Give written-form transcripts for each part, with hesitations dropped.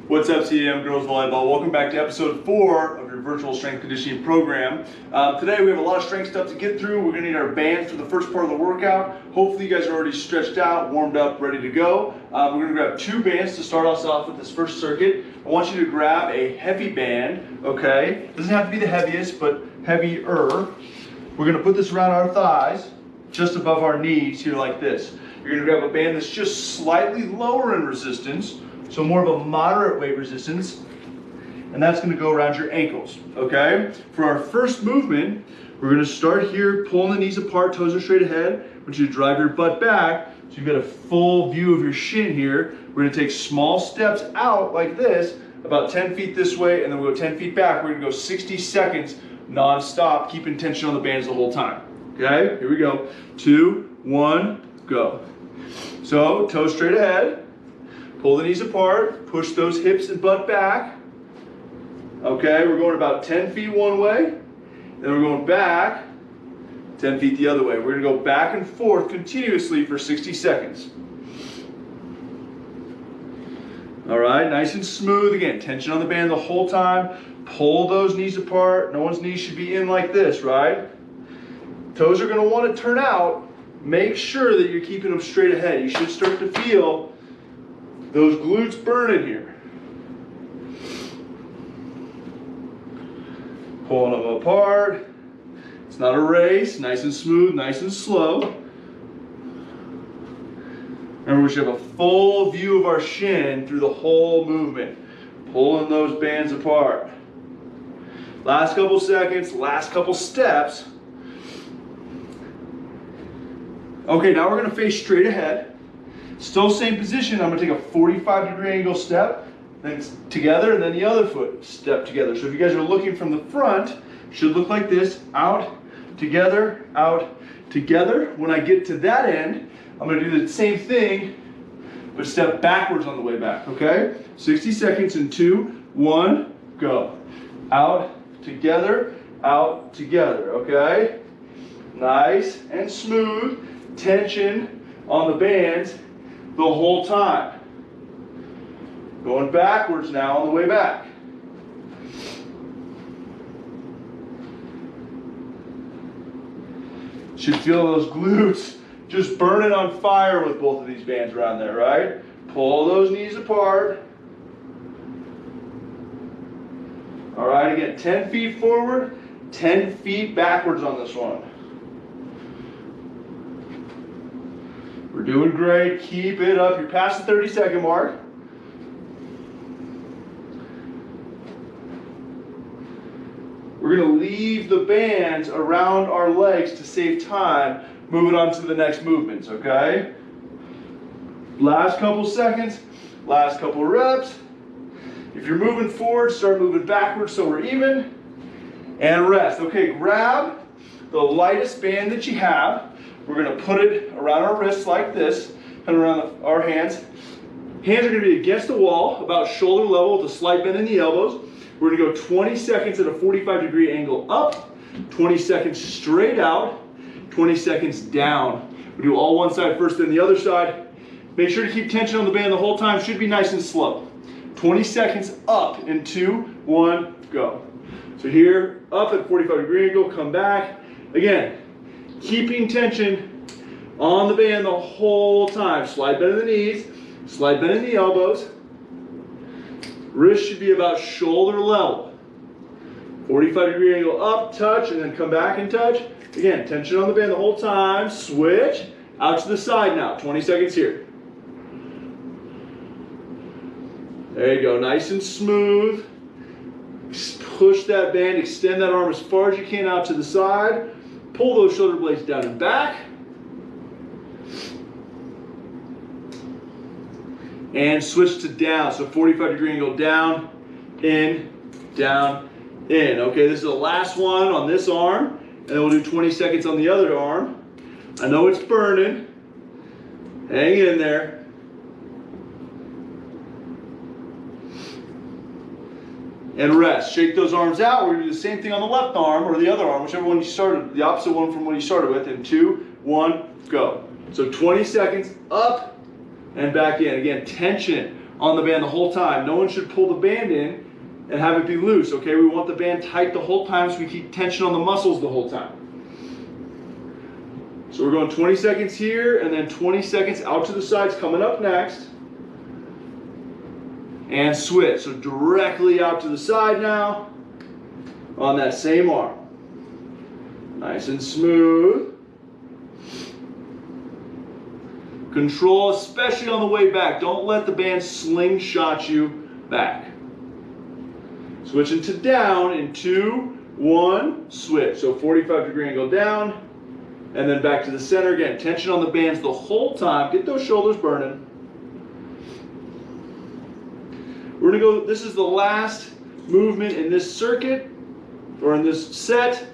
What's up, CDM Girls Volleyball? Welcome back to episode 4 of your virtual strength conditioning program. Today we have a lot of strength stuff to get through. We're going to need our bands for the first part of the workout. Hopefully you guys are already stretched out, warmed up, ready to go. We're going to grab 2 bands to start us off with this first circuit. I want you to grab a heavy band, okay? Doesn't have to be the heaviest, but heavier. We're going to put this around our thighs, just above our knees here like this. You're going to grab a band that's just slightly lower in resistance, so more of a moderate weight resistance, and that's going to go around your ankles, okay? For our first movement, we're going to start here, pulling the knees apart, toes are straight ahead. I want you to drive your butt back so you've got a full view of your shin here. We're going to take small steps out like this, about 10 feet this way, and then we'll go 10 feet back. We're going to go 60 seconds non-stop, keeping tension on the bands the whole time, okay? Here we go. 2, 1, go. So, toes straight ahead. Pull the knees apart, push those hips and butt back. Okay, we're going about 10 feet one way, then we're going back 10 feet the other way. We're going to go back and forth continuously for 60 seconds. All right, nice and smooth. Again, tension on the band the whole time. Pull those knees apart. No one's knees should be in like this, right? Toes are going to want to turn out. Make sure that you're keeping them straight ahead. You should start to feel those glutes burning here. Pulling them apart. It's not a race. Nice and smooth, nice and slow. Remember, we should have a full view of our shin through the whole movement. Pulling those bands apart. Last couple seconds, last couple steps. Okay, now we're going to face straight ahead. Still same position. I'm going to take a 45-degree angle step, then together, and then the other foot step together. So if you guys are looking from the front, it should look like this: out, together, out, together. When I get to that end, I'm going to do the same thing, but step backwards on the way back, okay? 60 seconds in 2, 1, go. Out, together, okay? Nice and smooth. Tension on the bands the whole time. Going backwards now on the way back. Should feel those glutes just burning on fire with both of these bands around there, right? Pull those knees apart. All right, again, 10 feet forward, 10 feet backwards on this one. We're doing great. Keep it up. You're past the 30-second mark. We're going to leave the bands around our legs to save time. Moving on to the next movements, okay? Last couple seconds, last couple reps. If you're moving forward, start moving backwards so we're even. And rest. Okay, grab the lightest band that you have. We're going to put it around our wrists like this, and around our hands. Hands are going to be against the wall, about shoulder level with a slight bend in the elbows. We're going to go 20 seconds at a 45-degree angle up, 20 seconds straight out, 20 seconds down. We do all one side first, then the other side. Make sure to keep tension on the band the whole time. Should be nice and slow. 20 seconds up in 2, 1, go. So here, up at 45-degree angle, come back. Again, keeping tension on the band the whole time. Slide bend in the knees, slide bend in the elbows. Wrist should be about shoulder level. 45-degree angle up, touch, and then come back and touch. Again, tension on the band the whole time. Switch, out to the side now. 20 seconds here. There you go, nice and smooth. Push that band, extend that arm as far as you can out to the side. Pull those shoulder blades down and back. And switch to down. So 45-degree angle down, in, down, in. Okay, this is the last one on this arm. And then we'll do 20 seconds on the other arm. I know it's burning. Hang in there. And rest. Shake those arms out. We're going to do the same thing on the left arm or the other arm, whichever one you started, the opposite one from what you started with. In 2, 1, go. So 20 seconds up and back in. Again, tension on the band the whole time. No one should pull the band in and have it be loose, okay? We want the band tight the whole time so we keep tension on the muscles the whole time. So we're going 20 seconds here and then 20 seconds out to the sides coming up next. And switch, so directly out to the side now on that same arm. Nice and smooth. Control, especially on the way back. Don't let the band slingshot you back. Switching to down in 2, 1, switch. So 45-degree angle down, and then back to the center again. Tension on the bands the whole time. Get those shoulders burning. We're gonna go, this is the last movement in this circuit, or in this set.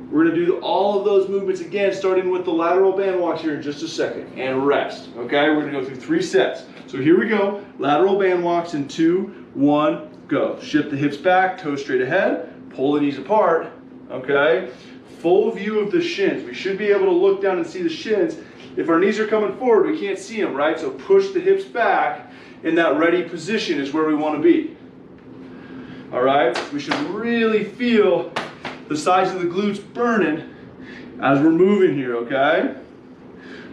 We're gonna do all of those movements again, starting with the lateral band walks here in just a second, and rest, okay? We're gonna go through 3 sets. So here we go, lateral band walks in 2, 1, go. Shift the hips back, toes straight ahead, pull the knees apart, okay? Full view of the shins. We should be able to look down and see the shins. If our knees are coming forward, we can't see them, right? So push the hips back. In that ready position is where we want to be. All right, we should really feel the sides of the glutes burning as we're moving here, okay?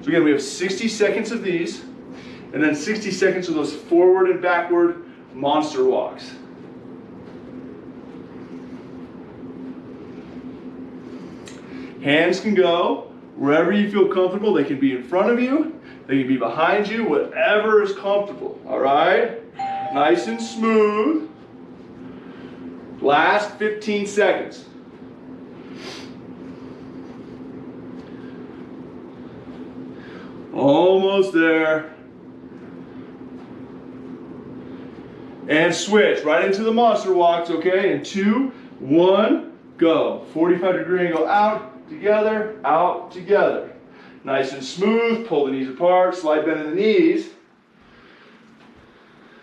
So again, we have 60 seconds of these, and then 60 seconds of those forward and backward monster walks. Hands can go wherever you feel comfortable. They can be in front of you. They can be behind you, whatever is comfortable, all right? Nice and smooth. Last 15 seconds. Almost there. And switch right into the monster walks, okay? In 2, 1, go. 45-degree angle out, together. Nice and smooth, pull the knees apart, slide bend in the knees.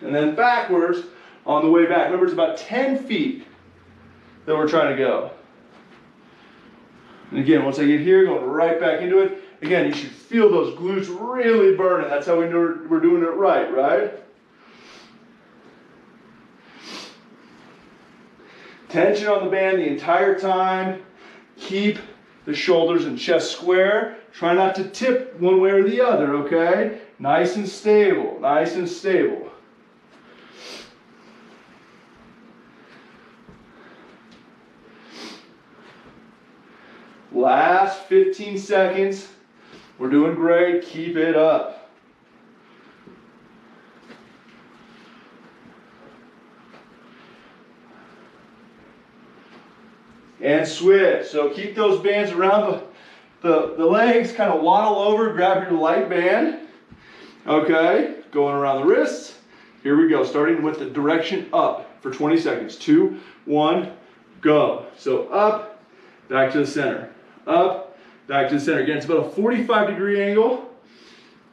And then backwards on the way back. Remember, it's about 10 feet that we're trying to go. And again, once I get here, going right back into it. Again, you should feel those glutes really burning. That's how we know we're doing it right, right? Tension on the band the entire time. Keep the shoulders and chest square. Try not to tip one way or the other, okay? Nice and stable, nice and stable. Last 15 seconds. We're doing great, keep it up. And switch, so keep those bands around the legs, kind of waddle over, grab your light band. Okay, going around the wrists. Here we go, starting with the direction up for 20 seconds. 2, 1, go. So up, back to the center. Up, back to the center. Again, it's about a 45-degree angle.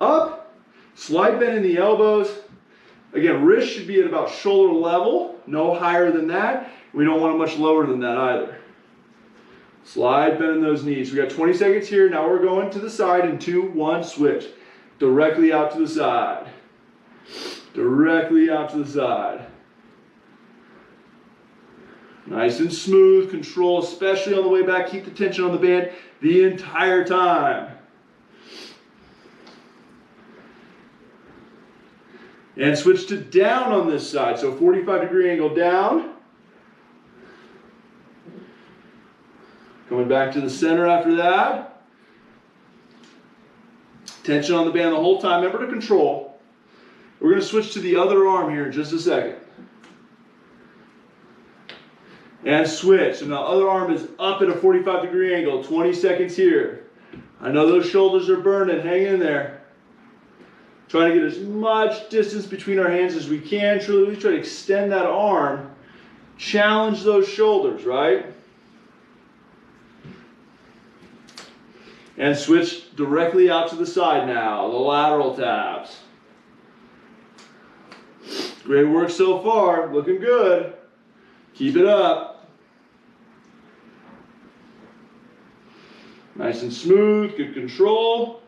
Up, slide bend in the elbows. Again, wrist should be at about shoulder level, no higher than that. We don't want it much lower than that either. Slide bend in those knees. We got 20 seconds here. Now we're going to the side in 2, 1, switch. Directly out to the side. Directly out to the side. Nice and smooth. Control, especially on the way back. Keep the tension on the band the entire time. And switch to down on this side. So 45-degree angle down. Coming back to the center after that. Tension on the band the whole time. Remember to control. We're going to switch to the other arm here in just a second. And switch. So now other arm is up at a 45-degree angle. 20 seconds here. I know those shoulders are burning. Hang in there. Trying to get as much distance between our hands as we can. Truly try to extend that arm. Challenge those shoulders, right? And switch directly out to the side now, the lateral tabs. Great work so far, looking good. Keep it up. Nice and smooth, good control.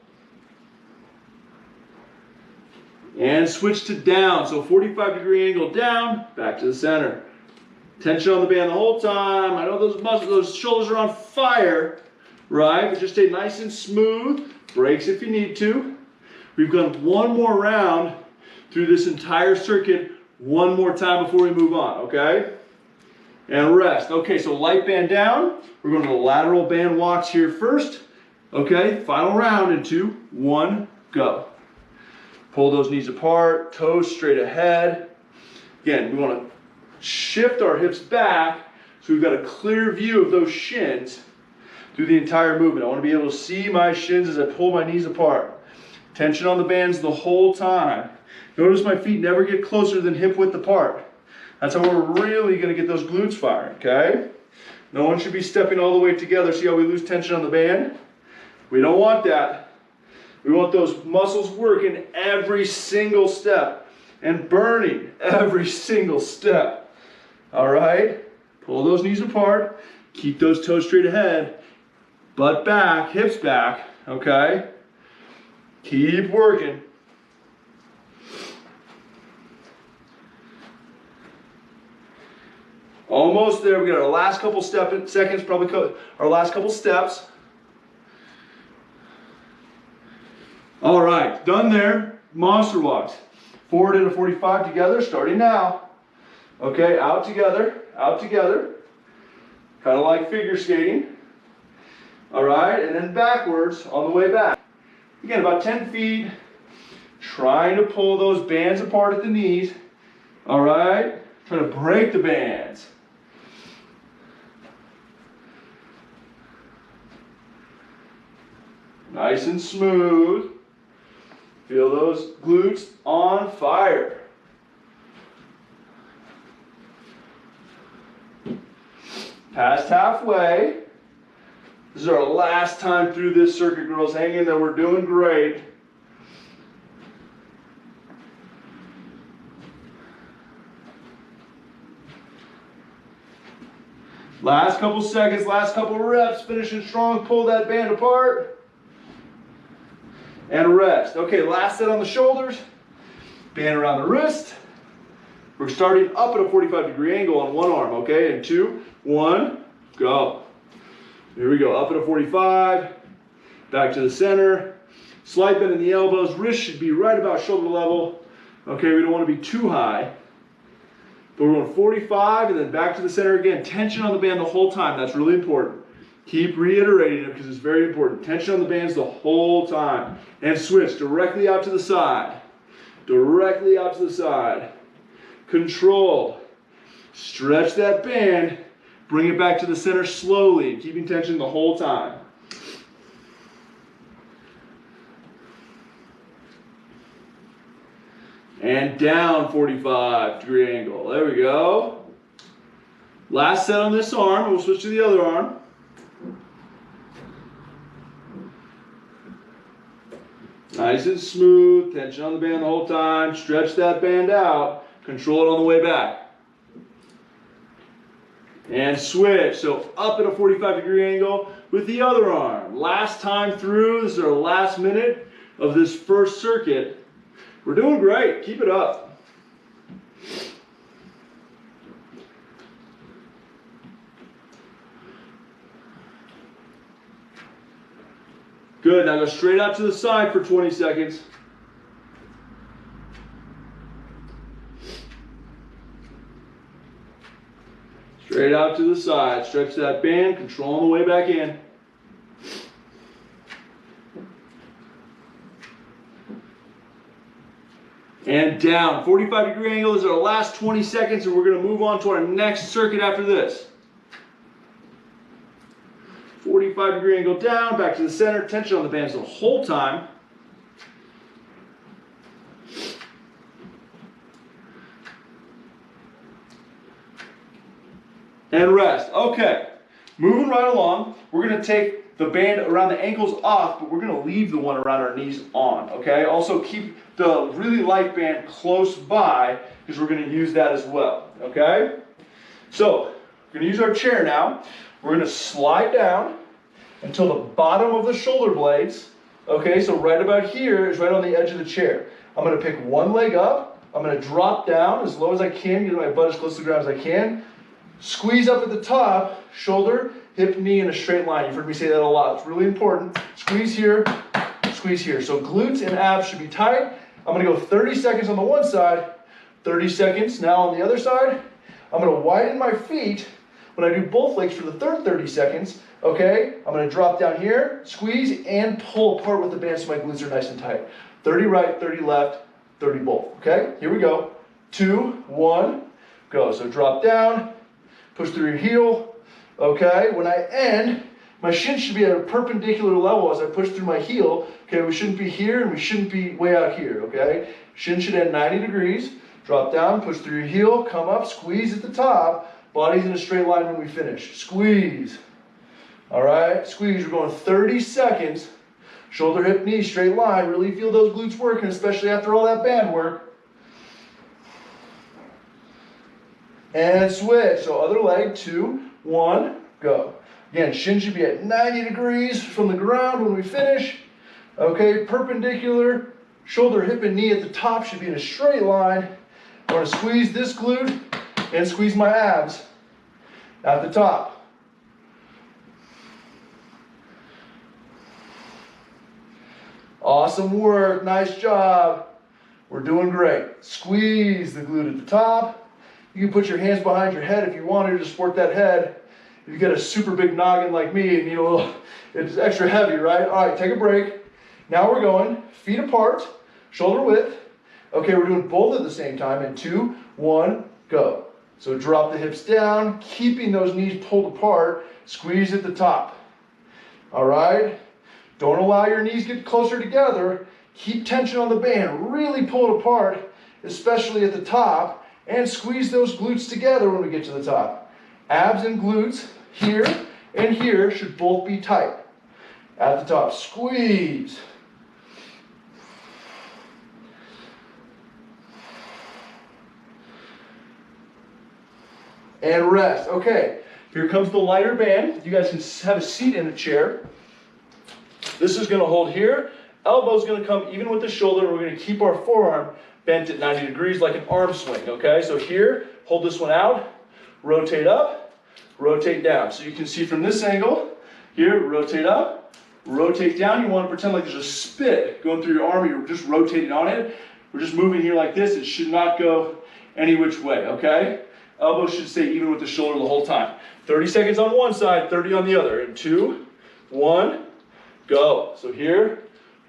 And switch to down. So 45-degree angle down, back to the center. Tension on the band the whole time. I know those muscles, those shoulders are on fire, right? But just stay nice and smooth. Breaks if you need to. We've got one more round through this entire circuit, one more time before we move on, okay? And rest. Okay, so light band down. We're going to the lateral band walks here first. Okay, final round in 2, 1, go. Pull those knees apart, toes straight ahead. Again, we want to shift our hips back so we've got a clear view of those shins through the entire movement. I want to be able to see my shins as I pull my knees apart. Tension on the bands the whole time. Notice my feet never get closer than hip width apart. That's how we're really going to get those glutes firing, okay? No one should be stepping all the way together. See how we lose tension on the band? We don't want that. We want those muscles working every single step and burning every single step. All right? Pull those knees apart. Keep those toes straight ahead. Butt back, hips back, okay? Keep working. Almost there. We got our last couple seconds, probably our last couple steps. All right, done there. Monster walks. Forward into 45 together, starting now. Okay, out together, out together. Kind of like figure skating. All right, and then backwards on the way back. Again, about 10 feet. Trying to pull those bands apart at the knees. All right, trying to break the bands. Nice and smooth. Feel those glutes on fire. Past halfway. This is our last time through this circuit, girls. Hang in there, we're doing great. Last couple seconds, last couple reps, finishing strong, pull that band apart. And rest. Okay, last set on the shoulders. Band around the wrist. We're starting up at a 45-degree angle on one arm, okay? And 2, 1, go. Here we go, up at a 45. Back to the center. Slight bend in the elbows. Wrist should be right about shoulder level. Okay, we don't want to be too high. But we're going 45 and then back to the center again. Tension on the band the whole time. That's really important. Keep reiterating it because it's very important. Tension on the bands the whole time. And switch directly out to the side. Directly out to the side. Control. Stretch that band. Bring it back to the center slowly. Keeping tension the whole time. And down 45-degree angle. There we go. Last set on this arm. We'll switch to the other arm. Nice and smooth, tension on the band the whole time. Stretch that band out. Control it on the way back. And switch. So up at a 45-degree angle with the other arm. Last time through. This is our last minute of this first circuit. We're doing great. Keep it up. Good, now go straight out to the side for 20 seconds. Straight out to the side, stretch that band, control on the way back in. And down, 45-degree angle. This is our last 20 seconds and we're gonna move on to our next circuit after this. 45-degree angle down, back to the center, tension on the bands the whole time. And rest. Okay, moving right along, we're gonna take the band around the ankles off, but we're gonna leave the one around our knees on, okay? Also keep the really light band close by because we're gonna use that as well, okay? So, we're gonna use our chair now. We're gonna slide down until the bottom of the shoulder blades, okay, so right about here is right on the edge of the chair. I'm gonna pick one leg up. I'm gonna drop down as low as I can, get my butt as close to the ground as I can. Squeeze up at the top, shoulder, hip, knee in a straight line. You've heard me say that a lot. It's really important. Squeeze here, squeeze here. So glutes and abs should be tight. I'm gonna go 30 seconds on the one side, 30 seconds now on the other side. I'm gonna widen my feet when I do both legs for the third 30 seconds, okay? I'm gonna drop down here, squeeze, and pull apart with the band so my glutes are nice and tight. 30 right, 30 left, 30 both, okay? Here we go. 2, 1, go. So drop down, push through your heel, okay? When I end, my shin should be at a perpendicular level as I push through my heel, okay? We shouldn't be here and we shouldn't be way out here, okay? Shin should end 90 degrees. Drop down, push through your heel, come up, squeeze at the top. Body's in a straight line when we finish. Squeeze. All right, squeeze. We're going 30 seconds. Shoulder, hip, knee, straight line. Really feel those glutes working, especially after all that band work. And switch. So other leg, 2, 1, go. Again, shin should be at 90 degrees from the ground when we finish. Okay, perpendicular. Shoulder, hip, and knee at the top should be in a straight line. I'm going to squeeze this glute and squeeze my abs at the top. Awesome work. Nice job. We're doing great. Squeeze the glute at the top. You can put your hands behind your head if you wanted to support that head. If you get a super big noggin like me and it's extra heavy, right? All right, take a break. Now we're going feet apart, shoulder width. Okay, we're doing both at the same time in 2, 1, go. So drop the hips down, keeping those knees pulled apart, squeeze at the top. All right? Don't allow your knees get closer together. Keep tension on the band, really pull it apart, especially at the top, and squeeze those glutes together when we get to the top. Abs and glutes here and here should both be tight. At the top, squeeze. And rest. Okay, here comes the lighter band. You guys can have a seat in a chair. This is gonna hold here. Elbow's gonna come even with the shoulder. We're gonna keep our forearm bent at 90 degrees like an arm swing, okay? So here, hold this one out, rotate up, rotate down. So you can see from this angle, here, rotate up, rotate down. You wanna pretend like there's a spit going through your arm, you're just rotating on it. We're just moving here like this. It should not go any which way, okay? Elbow should stay even with the shoulder the whole time. 30 seconds on one side, 30 on the other. In 2, 1, go. So here,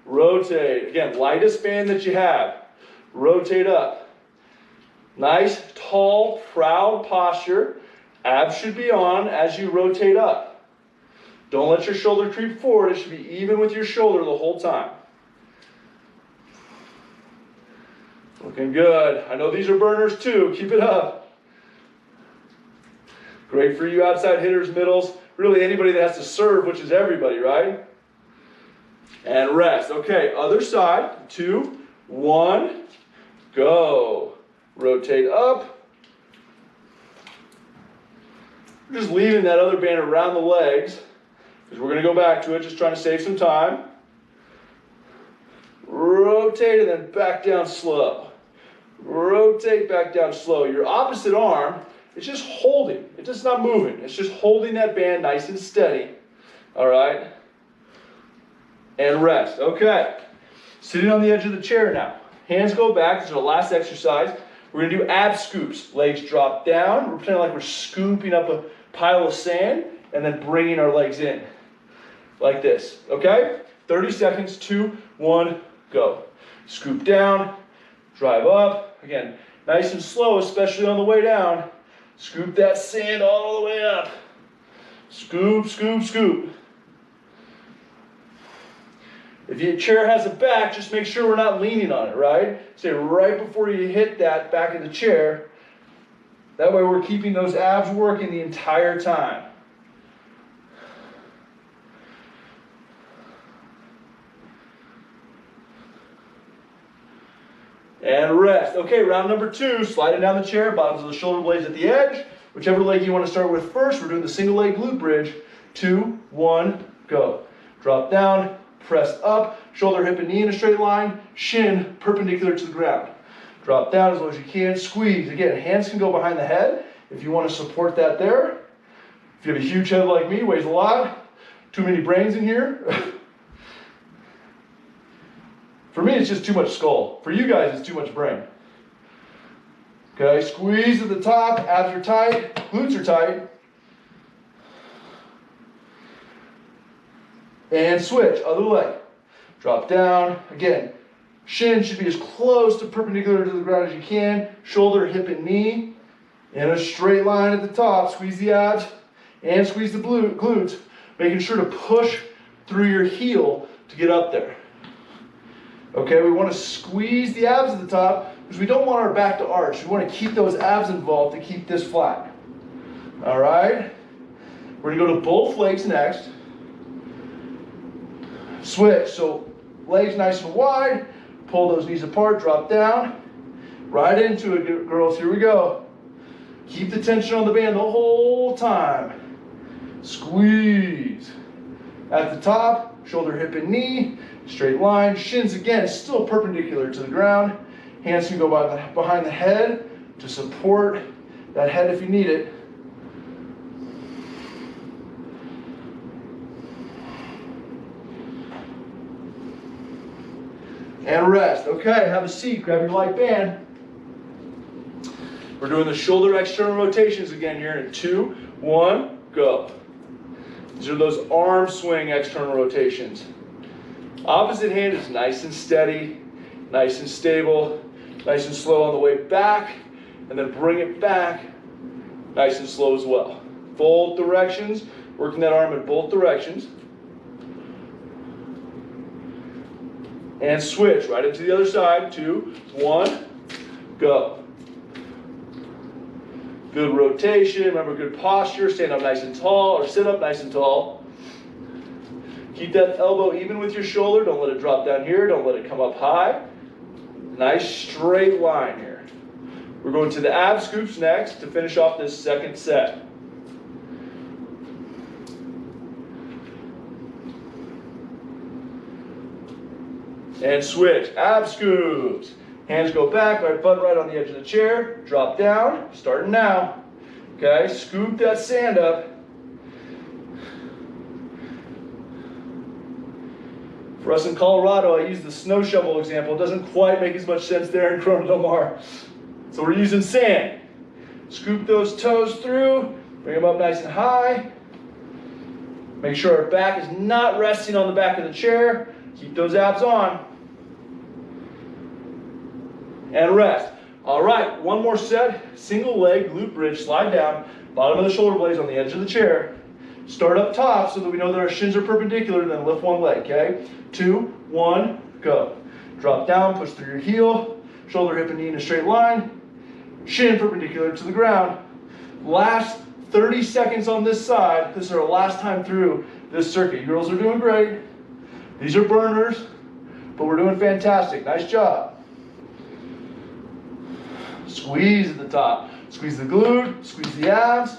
rotate. Again, lightest band that you have. Rotate up. Nice, tall, proud posture. Abs should be on as you rotate up. Don't let your shoulder creep forward. It should be even with your shoulder the whole time. Looking good. I know these are burners too. Keep it up. Great for you outside hitters, middles, really anybody that has to serve, which is everybody, right? And rest. Okay, other side. 2, 1, go. Rotate up. We're just leaving that other band around the legs because we're going to go back to it, just trying to save some time. Rotate and then back down slow. Rotate back down slow. Your opposite arm, it's just holding. It's just not moving. It's just holding that band nice and steady. All right? And rest. Okay. Sitting on the edge of the chair now. Hands go back. This is our last exercise. We're going to do ab scoops. Legs drop down. We're pretending like we're scooping up a pile of sand and then bringing our legs in. Like this. Okay? 30 seconds. 2, 1, go. Scoop down. Drive up. Again, nice and slow, especially on the way down. Scoop that sand all the way up. Scoop, scoop, scoop. If your chair has a back, just make sure we're not leaning on it, right? Say right before you hit that back of the chair. That way we're keeping those abs working the entire time. And rest. Okay, round number 2, sliding down the chair, bottoms of the shoulder blades at the edge. Whichever leg you want to start with first, we're doing the single leg glute bridge. 2, 1, go. Drop down, press up, shoulder, hip, and knee in a straight line, shin perpendicular to the ground. Drop down as low as you can, squeeze. Again, hands can go behind the head if you want to support that there. If you have a huge head like me, weighs a lot, too many brains in here. For me, it's just too much skull. For you guys, it's too much brain. Okay, squeeze at the top, abs are tight, glutes are tight. And switch, other leg. Drop down, again, shin should be as close to perpendicular to the ground as you can. Shoulder, hip, and knee in a straight line at the top. Squeeze the abs and squeeze the glutes, making sure to push through your heel to get up there. Okay, we want to squeeze the abs at the top because we don't want our back to arch. We want to keep those abs involved to keep this flat. All right, we're going to go to both legs next. Switch, so legs nice and wide, pull those knees apart, drop down, right into it, girls, here we go. Keep the tension on the band the whole time. Squeeze. At the top, shoulder, hip, and knee, straight line, shins again, still perpendicular to the ground. Hands can go behind the head to support that head if you need it. And rest. Okay, have a seat, grab your light band. We're doing the shoulder external rotations again here in 2, 1, go. These are those arm swing external rotations. Opposite hand is nice and steady, nice and stable, nice and slow on the way back, and then bring it back nice and slow as well. Both directions, working that arm in both directions. And switch right into the other side. 2, 1, go. Good rotation. Remember, good posture. Stand up nice and tall, or sit up nice and tall. Keep that elbow even with your shoulder. Don't let it drop down here. Don't let it come up high. Nice straight line here. We're going to the ab scoops next to finish off this second set. And switch, ab scoops. Hands go back, right butt right on the edge of the chair. Drop down, starting now. Okay, scoop that sand up. For us in Colorado, I use the snow shovel example. It doesn't quite make as much sense there in Corona del Mar. So we're using sand. Scoop those toes through, bring them up nice and high. Make sure our back is not resting on the back of the chair. Keep those abs on. And rest. All right, one more set. Single leg glute bridge, slide down. Bottom of the shoulder blades on the edge of the chair. Start up top so that we know that our shins are perpendicular, and then lift one leg, okay? 2, 1, go. Drop down, push through your heel. Shoulder, hip, and knee in a straight line. Shin perpendicular to the ground. Last 30 seconds on this side. This is our last time through this circuit. You girls are doing great. These are burners, but we're doing fantastic. Nice job. Squeeze at the top. Squeeze the glute, squeeze the abs.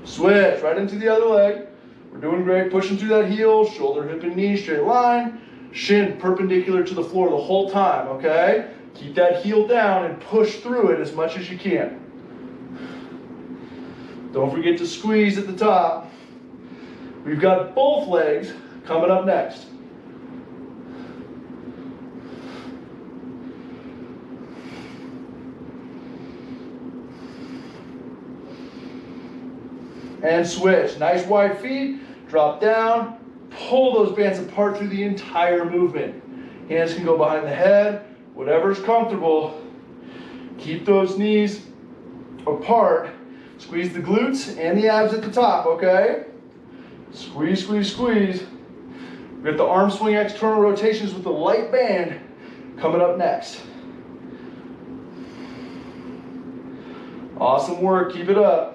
Switch right into the other leg. We're doing great. Pushing through that heel, shoulder, hip, and knee, straight line. Shin perpendicular to the floor the whole time, okay? Keep that heel down and push through it as much as you can. Don't forget to squeeze at the top. We've got both legs coming up next. And switch. Nice wide feet. Drop down. Pull those bands apart through the entire movement. Hands can go behind the head. Whatever's comfortable. Keep those knees apart. Squeeze the glutes and the abs at the top, okay? Squeeze, squeeze, squeeze. We've got the arm swing external rotations with the light band coming up next. Awesome work, keep it up.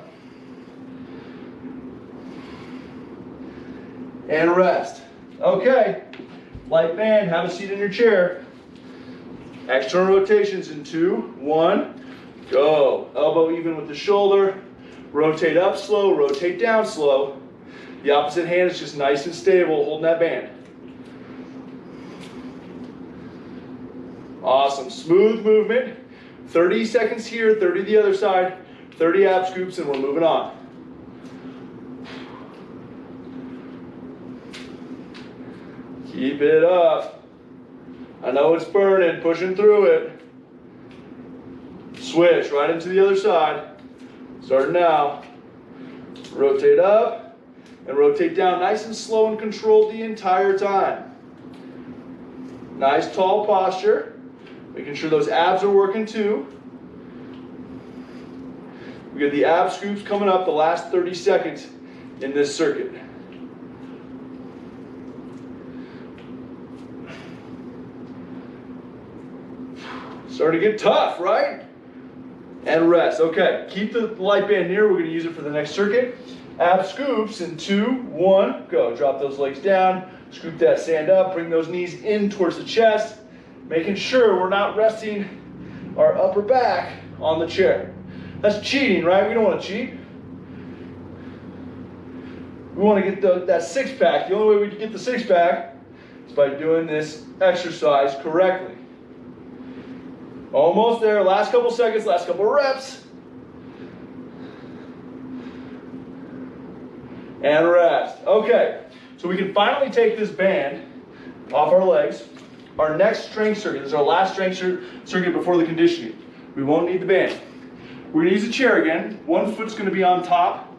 And rest. Okay, light band, have a seat in your chair. External rotations in 2, 1, Go. Elbow even with the shoulder. Rotate up slow, rotate down slow. The opposite hand is just nice and stable, holding that band. Awesome. Smooth movement. 30 seconds here, 30 the other side, 30 ab scoops, and we're moving on. Keep it up. I know it's burning, pushing through it. Switch right into the other side. Starting now. Rotate up and rotate down nice and slow and controlled the entire time. Nice tall posture. Making sure those abs are working too. We got the ab scoops coming up the last 30 seconds in this circuit. Starting to get tough, right? And rest. Okay, keep the light band near. We're going to use it for the next circuit. Ab scoops in 2, 1, go. Drop those legs down. Scoop that sand up. Bring those knees in towards the chest. Making sure we're not resting our upper back on the chair. That's cheating, right? We don't want to cheat. We want to get that six-pack. The only way we can get the six-pack is by doing this exercise correctly. Almost there. Last couple seconds, last couple reps. And rest. Okay, so we can finally take this band off our legs. Our next strength circuit, this is our last strength circuit before the conditioning. We won't need the band. We're gonna use the chair again. One foot's gonna be on top,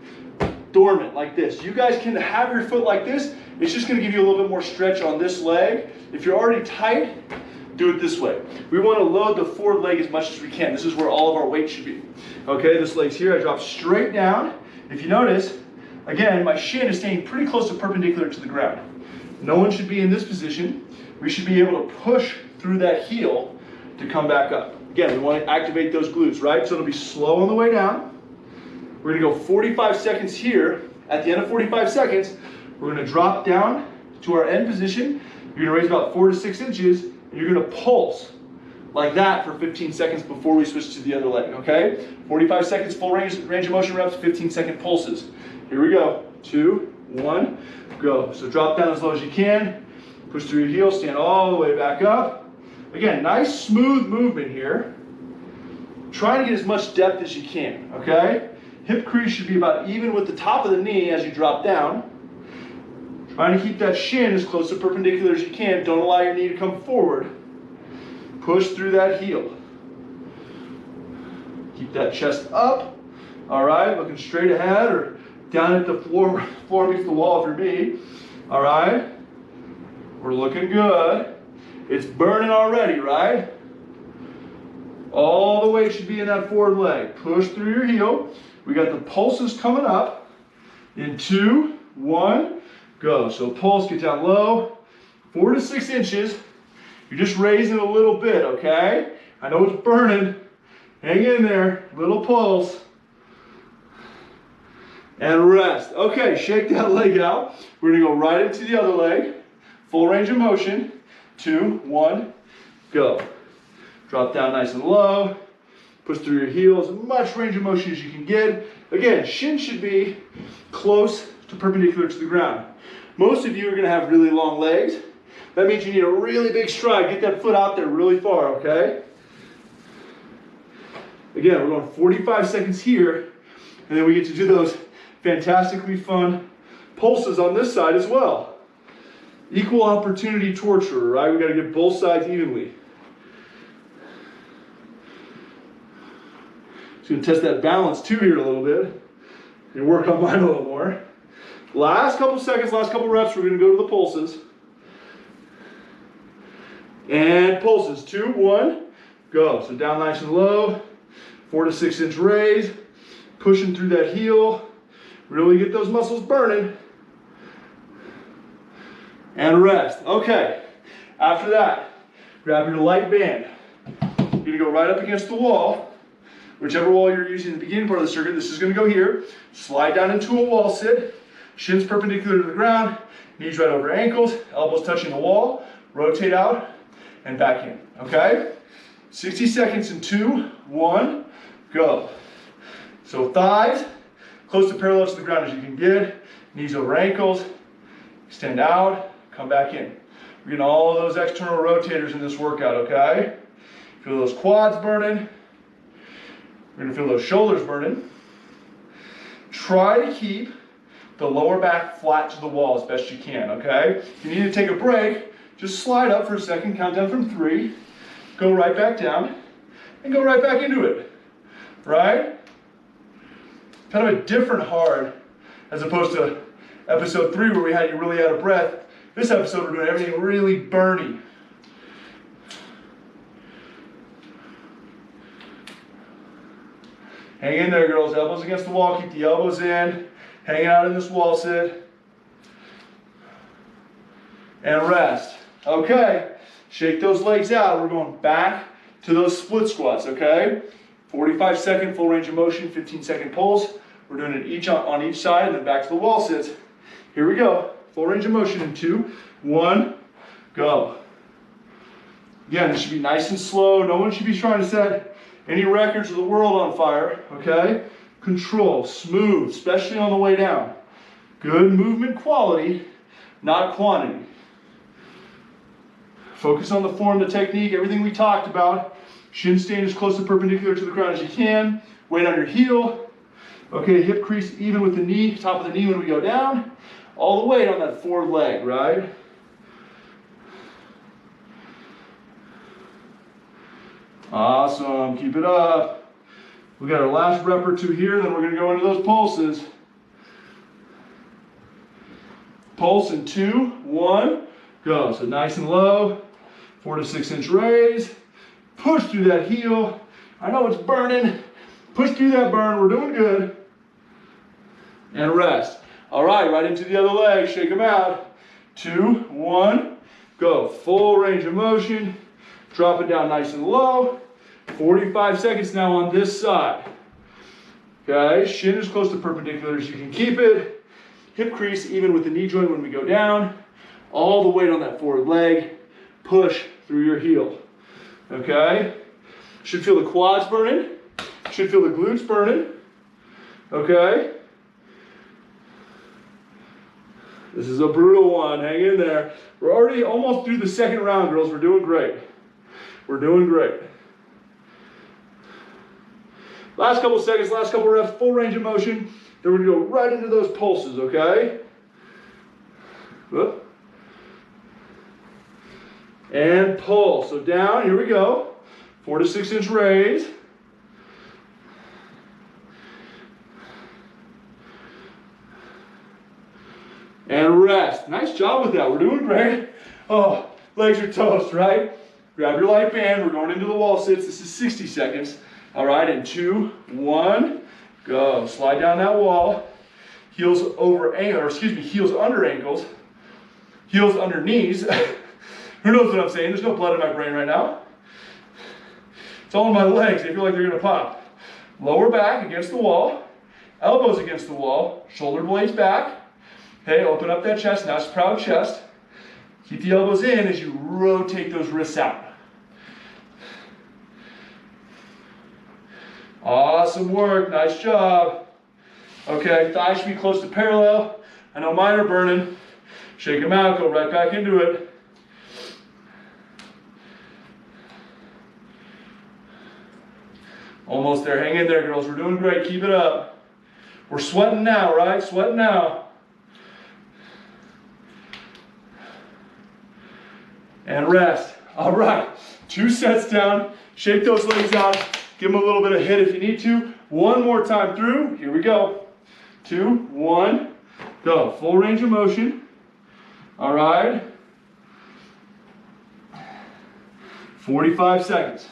dormant like this. You guys can have your foot like this. It's just gonna give you a little bit more stretch on this leg. If you're already tight, do it this way. We wanna load the forward leg as much as we can. This is where all of our weight should be. Okay, this leg's here, I drop straight down. If you notice, again, my shin is staying pretty close to perpendicular to the ground. No one should be in this position. We should be able to push through that heel to come back up. Again, we want to activate those glutes, right? So it'll be slow on the way down. We're going to go 45 seconds here. At the end of 45 seconds, we're going to drop down to our end position. You're going to raise about 4 to 6 inches, and you're going to pulse like that for 15 seconds before we switch to the other leg, okay? 45 seconds, full range of motion reps, 15-second pulses. Here we go. 2, 1, go. So drop down as low as you can. Push through your heels, stand all the way back up. Again, nice smooth movement here. Try to get as much depth as you can, okay? Hip crease should be about even with the top of the knee as you drop down. Trying to keep that shin as close to perpendicular as you can. Don't allow your knee to come forward. Push through that heel. Keep that chest up. All right, looking straight ahead or down at the floor meets the wall if you're me. All right. We're looking good. It's burning already, right? All the weight should be in that forward leg. Push through your heel. We got the pulses coming up. In 2, 1, go. So pulse, get down low. 4 to 6 inches. You're just raising a little bit, okay? I know it's burning. Hang in there. Little pulse. And rest. Okay, shake that leg out. We're gonna go right into the other leg. Full range of motion. 2, 1, go. Drop down nice and low. Push through your heels. As much range of motion as you can get. Again, shin should be close to perpendicular to the ground. Most of you are going to have really long legs. That means you need a really big stride. Get that foot out there really far, okay? Again, we're going 45 seconds here, and then we get to do those fantastically fun pulses on this side as well. Equal opportunity torture, right? We got to get both sides evenly. Just going to test that balance too here a little bit and work on mine a little more. Last couple seconds, last couple reps, we're going to go to the pulses. And pulses. 2, 1, go. So down nice and low. 4 to 6 inch raise. Pushing through that heel. Really get those muscles burning. And rest. Okay. After that, grab your light band. You're going to go right up against the wall. Whichever wall you're using in the beginning part of the circuit, this is going to go here. Slide down into a wall sit. Shins perpendicular to the ground. Knees right over ankles. Elbows touching the wall. Rotate out and back in. Okay? 60 seconds in 2, 1, go. So thighs, close to parallel to the ground as you can get. Knees over ankles, extend out, come back in. We're getting all of those external rotators in this workout, okay? Feel those quads burning. We're gonna feel those shoulders burning. Try to keep the lower back flat to the wall as best you can, okay? If you need to take a break, just slide up for a second, count down from 3, go right back down, and go right back into it, right? Kind of a different hard as opposed to episode 3 where we had you really out of breath. This episode we're doing everything really burny. Hang in there, girls. Elbows against the wall. Keep the elbows in. Hang out in this wall sit. And rest. Okay. Shake those legs out. We're going back to those split squats, okay? 45-second full range of motion, 15-second pulse. We're doing it each on each side and then back to the wall sits. Here we go. Full range of motion in 2, 1, go. Again, it should be nice and slow. No one should be trying to set any records of the world on fire, okay? Control, smooth, especially on the way down. Good movement quality, not quantity. Focus on the form, the technique, everything we talked about. Shin staying as close to perpendicular to the ground as you can. Weight on your heel. Okay, hip crease even with the knee, top of the knee when we go down. All the weight on that forward leg, right? Awesome, keep it up. We got our last rep or 2 here, then we're gonna go into those pulses. Pulse in 2, 1, go. So nice and low, 4 to 6 inch raise. Push through that heel. I know it's burning. Push through that burn, we're doing good. And rest. All right into the other leg, shake them out. 2, 1, go. Full range of motion. Drop it down nice and low. 45 seconds now on this side. Okay, shin as close to perpendicular as you can keep it. Hip crease even with the knee joint when we go down. All the weight on that forward leg. Push through your heel. Okay, should feel the quads burning. Should feel the glutes burning. Okay. This is a brutal one, hang in there. We're already almost through the second round, girls. We're doing great. We're doing great. Last couple seconds, last couple reps, full range of motion. Then we're gonna go right into those pulses, okay? Whoop. And pull, so down, here we go. 4 to 6 inch raise. And rest. Nice job with that. We're doing great. Oh, legs are toast, right? Grab your light band. We're going into the wall sits. This is 60 seconds. All right, in 2, 1, go. Slide down that wall. Heels over ankle, or excuse me, heels under ankles. Heels under knees. Who knows what I'm saying? There's no blood in my brain right now. It's all in my legs. They feel like they're gonna pop. Lower back against the wall. Elbows against the wall. Shoulder blades back. Okay, open up that chest, nice proud chest. Keep the elbows in as you rotate those wrists out. Awesome work, nice job. Okay, thighs should be close to parallel. I know mine are burning. Shake them out, go right back into it. Almost there, hang in there, girls. We're doing great, keep it up. We're sweating now, right? Sweating now. And rest. All right, 2 sets down. Shake those legs out. Give them a little bit of hit if you need to. 1 more time through. Here we go. 2, 1, go. Full range of motion. All right. 45 seconds.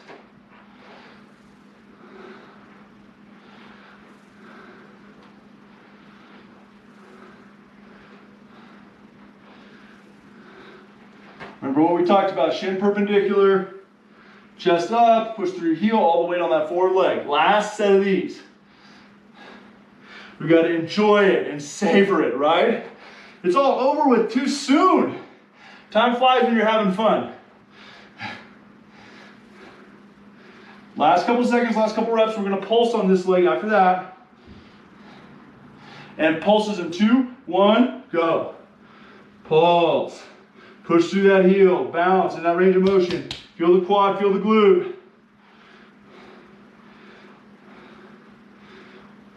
Remember what we talked about, shin perpendicular, chest up, push through your heel, all the weight on that forward leg. Last set of these. We got to enjoy it and savor it, right? It's all over with too soon. Time flies when you're having fun. Last couple seconds, last couple reps. We're gonna pulse on this leg after that. And pulses in 2, 1, go. Pulse. Push through that heel, bounce in that range of motion. Feel the quad, feel the glute.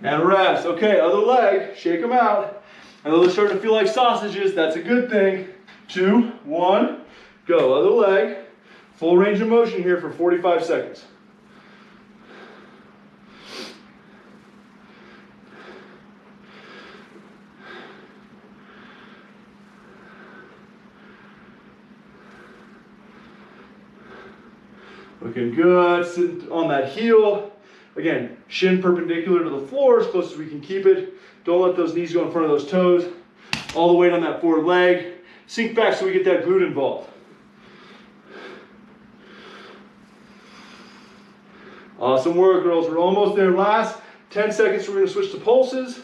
And rest. Okay, other leg, shake them out. I know they're starting to feel like sausages, that's a good thing. 2, 1, go. Other leg, full range of motion here for 45 seconds. Looking good, sitting on that heel. Again, shin perpendicular to the floor as close as we can keep it. Don't let those knees go in front of those toes. All the weight on that forward leg. Sink back so we get that glute involved. Awesome work, girls. We're almost there. Last 10 seconds, we're going to switch to pulses.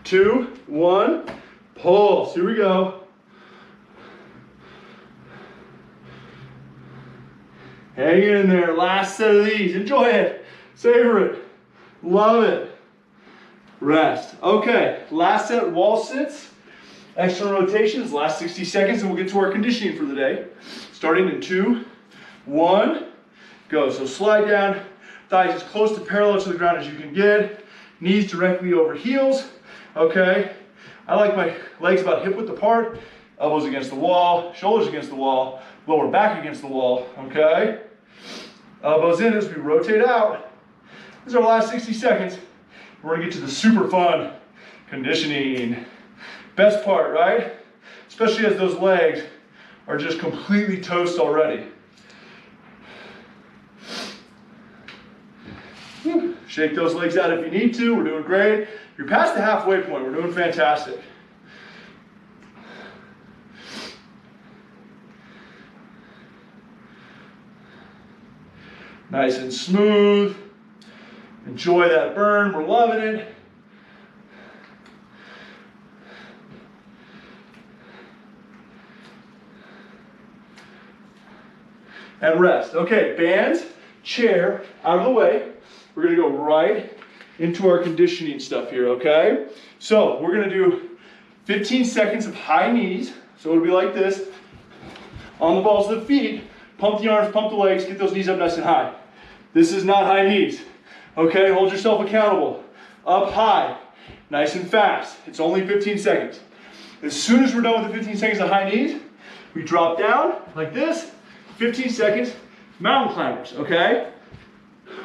2, 1, pulse. Here we go. Hang in there. Last set of these. Enjoy it. Savor it. Love it. Rest. Okay. Last set, wall sits. External rotations. Last 60 seconds, and we'll get to our conditioning for the day. Starting in 2, 1, go. So slide down. Thighs as close to parallel to the ground as you can get. Knees directly over heels. Okay. I like my legs about hip width apart. Elbows against the wall. Shoulders against the wall. Lower back against the wall. Okay. Elbows in as we rotate out. This is our last 60 seconds. We're gonna get to the super fun conditioning. Best part, right? Especially as those legs are just completely toast already. Whew. Shake those legs out if you need to. We're doing great. You're past the halfway point. We're doing fantastic. Nice and smooth. Enjoy that burn. We're loving it. And rest. Okay, bands, chair, out of the way. We're gonna go right into our conditioning stuff here, okay? So we're gonna do 15 seconds of high knees. So it'll be like this. On the balls of the feet, pump the arms, pump the legs, get those knees up nice and high. This is not high knees. Okay, hold yourself accountable. Up high, nice and fast. It's only 15 seconds. As soon as we're done with the 15 seconds of high knees, we drop down like this. 15 seconds, mountain climbers, okay?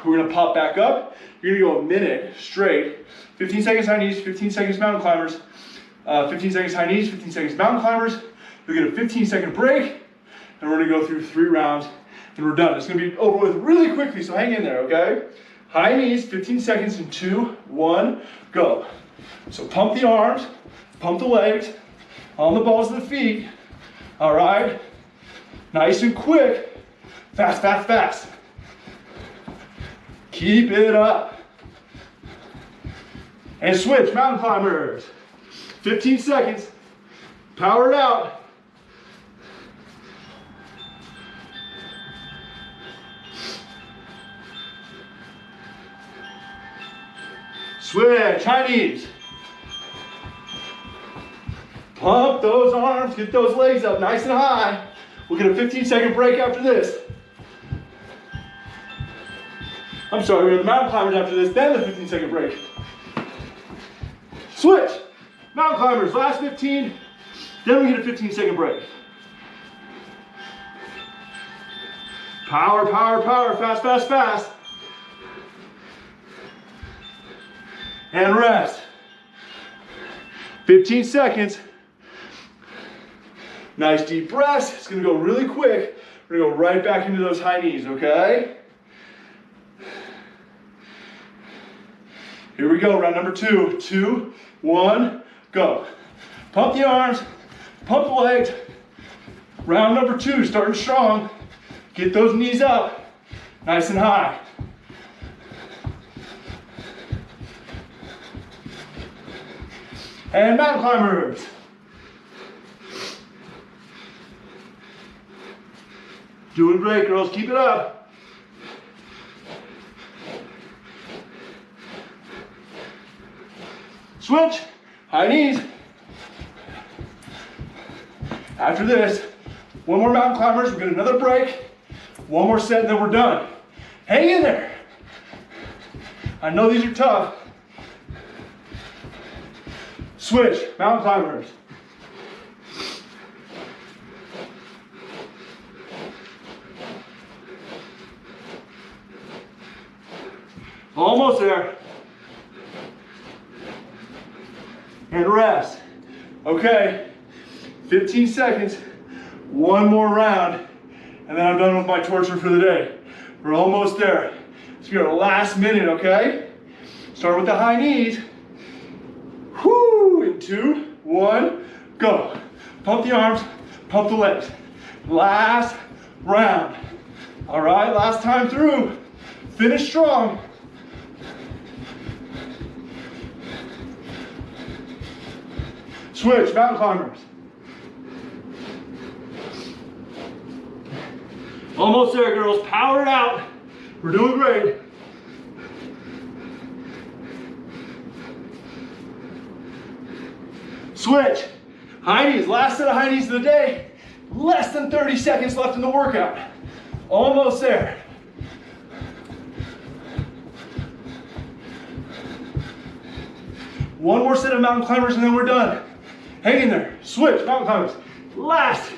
We're gonna pop back up. You're gonna go a minute straight. 15 seconds high knees, 15 seconds mountain climbers. 15 seconds high knees, 15 seconds mountain climbers. You'll get a 15-second break, and we're gonna go through 3 rounds, and we're done. It's gonna be over with really quickly, so hang in there, okay? High knees, 15 seconds in 2, 1, go. So pump the arms, pump the legs, on the balls of the feet, all right? Nice and quick, fast, fast, fast. Keep it up. And switch, mountain climbers. 15 seconds, power it out. Switch, high knees. Pump those arms, get those legs up nice and high. We'll get a 15-second break after this. I'm sorry, we're gonna the mountain climbers after this, then the 15-second break. Switch, mountain climbers, last 15, then we get a 15-second break. Power, power, power, fast, fast, fast. And rest. 15 seconds. Nice deep breaths. It's gonna go really quick. We're gonna go right back into those high knees, okay? Here we go, round number 2. 2, 1, go. Pump the arms, pump the legs. Round number 2, starting strong. Get those knees up, nice and high. And mountain climbers. Doing great, girls. Keep it up. Switch. High knees. After this, one more mountain climbers. We're getting another break. One more set, and then we're done. Hang in there. I know these are tough. Switch. Mountain climbers. Almost there. And rest. Okay, 15 seconds, one more round, and then I'm done with my torture for the day. We're almost there. So you're at the last minute, okay? Start with the high knees. Whoo, in 2, 1, go. Pump the arms, pump the legs. Last round. All right, last time through. Finish strong. Switch, mountain climbers. Almost there, girls. Power it out. We're doing great. Switch. High knees. Last set of high knees of the day. Less than 30 seconds left in the workout. Almost there. One more set of mountain climbers and then we're done. Hang in there. Switch. Mountain climbers. Last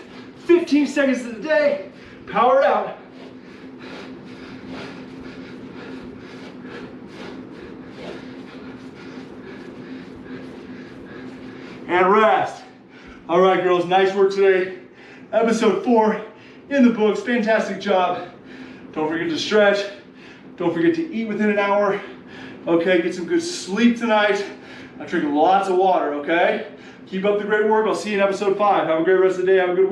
15 seconds of the day. Power it out. And rest. All right, girls. Nice work today. Episode 4 in the books. Fantastic job. Don't forget to stretch. Don't forget to eat within an hour. Okay, get some good sleep tonight. I drink lots of water, okay? Keep up the great work. I'll see you in episode 5. Have a great rest of the day. Have a good week.